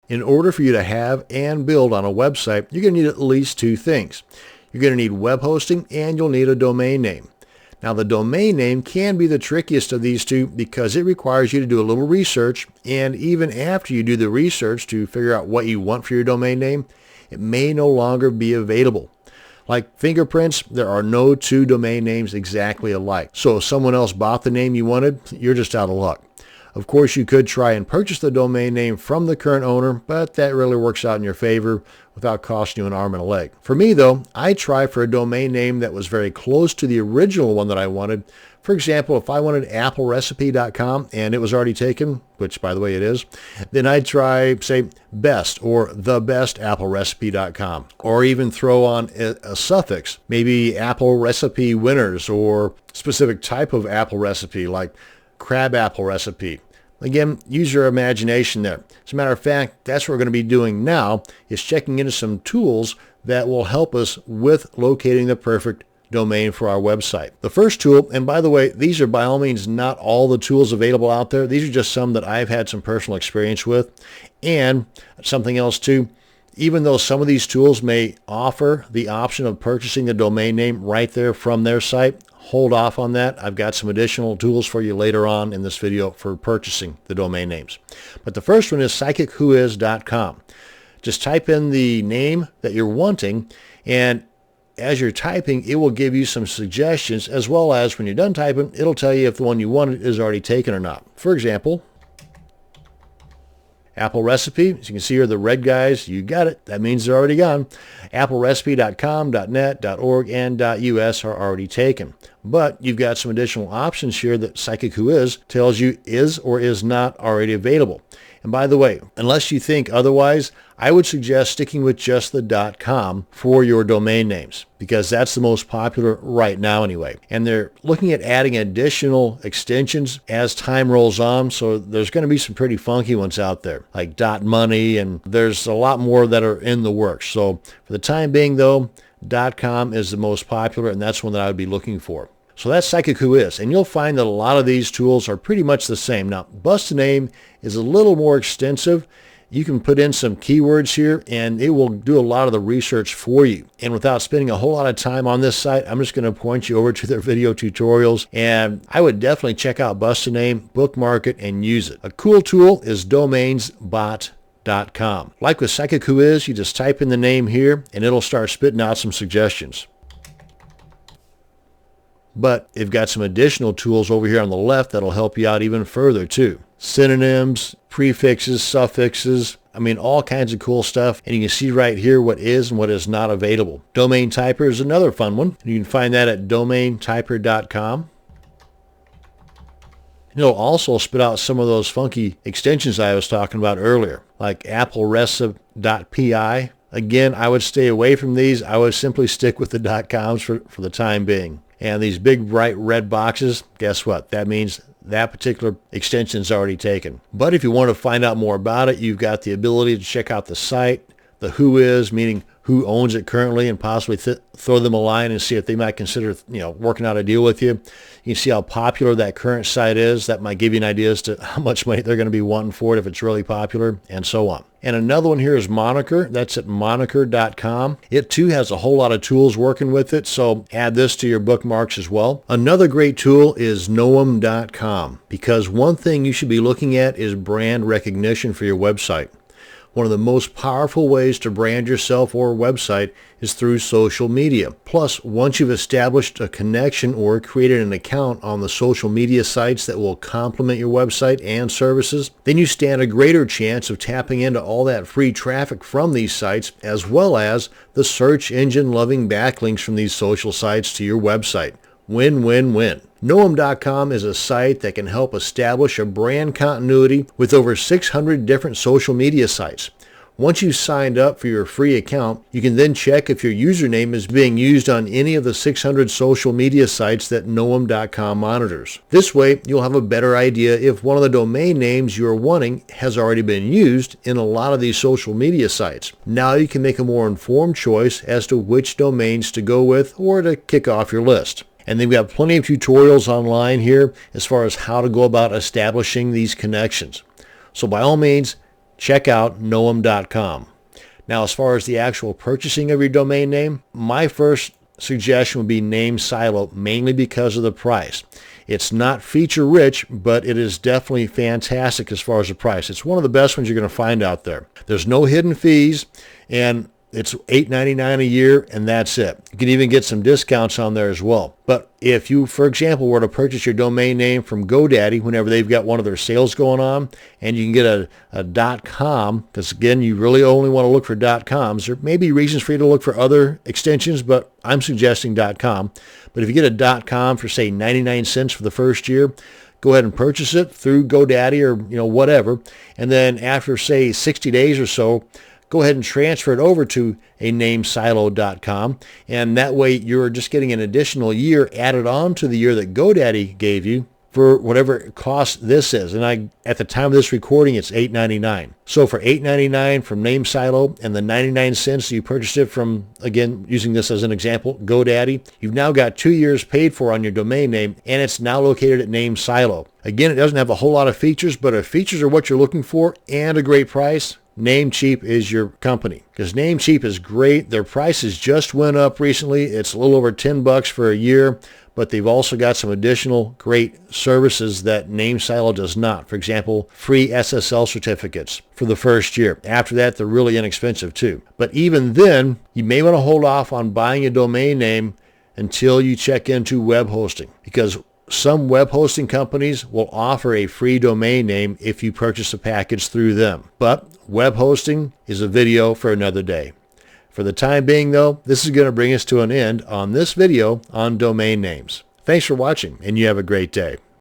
In order for you to have and build on a website, you're going to need at least two things. You're going to need web hosting and you'll need a domain name. Now the domain name can be the trickiest of these two because it requires you to do a little research, and even after you do the research to figure out what you want for your domain name, it may no longer be available. Like fingerprints, there are no two domain names exactly alike. So if someone else bought the name you wanted, you're just out of luck. Of course, you could try and purchase the domain name from the current owner, but that really works out in your favor without costing you an arm and a leg. For me, though, I tried for a domain name that was very close to the original one that I wanted. For example, if I wanted applerecipe.com and it was already taken, which by the way it is, then I'd try, say, best or thebestapplerecipe.com, or even throw on a suffix, maybe apple recipe winners or specific type of apple recipe like crab apple recipe. Again, use your imagination there. As a matter of fact, that's what we're going to be doing now, is checking into some tools that will help us with locating the perfect domain for our website. The first tool, and by the way, these are by all means not all the tools available out there. These are just some that I've had some personal experience with. And something else too, even though some of these tools may offer the option of purchasing the domain name right there from their site, hold off on that. I've got some additional tools for you later on in this video for purchasing the domain names. But the first one is psychicwhois.com. Just type in the name that you're wanting, and as you're typing, it will give you some suggestions, as well as when you're done typing, it'll tell you if the one you wanted is already taken or not. For example, Apple Recipe, as you can see here, the red guys, you got it. That means they're already gone. AppleRecipe.com, .net, .org, and .us are already taken. But you've got some additional options here that Psychic Who Is tells you is or is not already available. And by the way, unless you think otherwise, I would suggest sticking with just the .com for your domain names, because that's the most popular right now anyway. And they're looking at adding additional extensions as time rolls on, so there's going to be some pretty funky ones out there, like .money, and there's a lot more that are in the works. So for the time being, though, .com is the most popular, and that's one that I would be looking for. So that's Psychic Who Is, and you'll find that a lot of these tools are pretty much the same. Now, Bust a Name is a little more extensive. You can put in some keywords here, and it will do a lot of the research for you. And without spending a whole lot of time on this site, I'm just going to point you over to their video tutorials, and I would definitely check out Bust a Name, bookmark it, and use it. A cool tool is domainsbot.com. Like with Psychic Who Is, you just type in the name here, and it'll start spitting out some suggestions. But they've got some additional tools over here on the left that'll help you out even further too. Synonyms, prefixes, suffixes, I mean all kinds of cool stuff. And you can see right here what is and what is not available. Domain Typer is another fun one. You can find that at domaintyper.com. It'll also spit out some of those funky extensions I was talking about earlier, like applerecipe.pi. Again, I would stay away from these. I would simply stick with the .coms for the time being. And these big bright red boxes, guess what? That means that particular extension is already taken. But if you want to find out more about it, you've got the ability to check out the site, the who is, meaning who owns it currently, and possibly throw them a line and see if they might consider, working out a deal with you. You can see how popular that current site is. That might give you an idea as to how much money they're going to be wanting for it if it's really popular, and so on. And another one here is Moniker. That's at moniker.com. It too has a whole lot of tools working with it, so add this to your bookmarks as well. Another great tool is noam.com, because one thing you should be looking at is brand recognition for your website. One of the most powerful ways to brand yourself or a website is through social media. Plus, once you've established a connection or created an account on the social media sites that will complement your website and services, then you stand a greater chance of tapping into all that free traffic from these sites, as well as the search engine loving backlinks from these social sites to your website. Win, win, win. Noam.com is a site that can help establish a brand continuity with over 600 different social media sites. Once you've signed up for your free account, you can then check if your username is being used on any of the 600 social media sites that Noam.com monitors. This way, you'll have a better idea if one of the domain names you're wanting has already been used in a lot of these social media sites. Now you can make a more informed choice as to which domains to go with or to kick off your list. And then we have plenty of tutorials online here as far as how to go about establishing these connections. So by all means, check out noam.com. Now, as far as the actual purchasing of your domain name, my first suggestion would be Name Silo, mainly because of the price. It's not feature rich, but it is definitely fantastic as far as the price. It's one of the best ones you're going to find out there. There's no hidden fees, and it's $8.99 a year, and that's it. You can even get some discounts on there as well. But if you, for example, were to purchase your domain name from GoDaddy whenever they've got one of their sales going on, and you can get a .com, because again, you really only want to look for .coms. There may be reasons for you to look for other extensions, but I'm suggesting .com. But if you get a .com for, say, 99 cents for the first year, go ahead and purchase it through GoDaddy or whatever, and then after, say, 60 days or so, go ahead and transfer it over to a namesilo.com, and that way you're just getting an additional year added on to the year that GoDaddy gave you for whatever cost this is. And at the time of this recording, it's $8.99. So for $8.99 from NameSilo and the 99 cents you purchased it from, again, using this as an example, GoDaddy, you've now got 2 years paid for on your domain name, and it's now located at NameSilo. Again, it doesn't have a whole lot of features, but if features are what you're looking for and a great price, Namecheap is your company, because Namecheap is great. Their prices just went up recently. It's a little over $10 for a year, but they've also got some additional great services that NameSilo does not. For example, free SSL certificates for the first year. After that, they're really inexpensive too. But even then, you may want to hold off on buying a domain name until you check into web hosting, because some web hosting companies will offer a free domain name if you purchase a package through them. But web hosting is a video for another day. For the time being, though, this is going to bring us to an end on this video on domain names. Thanks for watching, and you have a great day.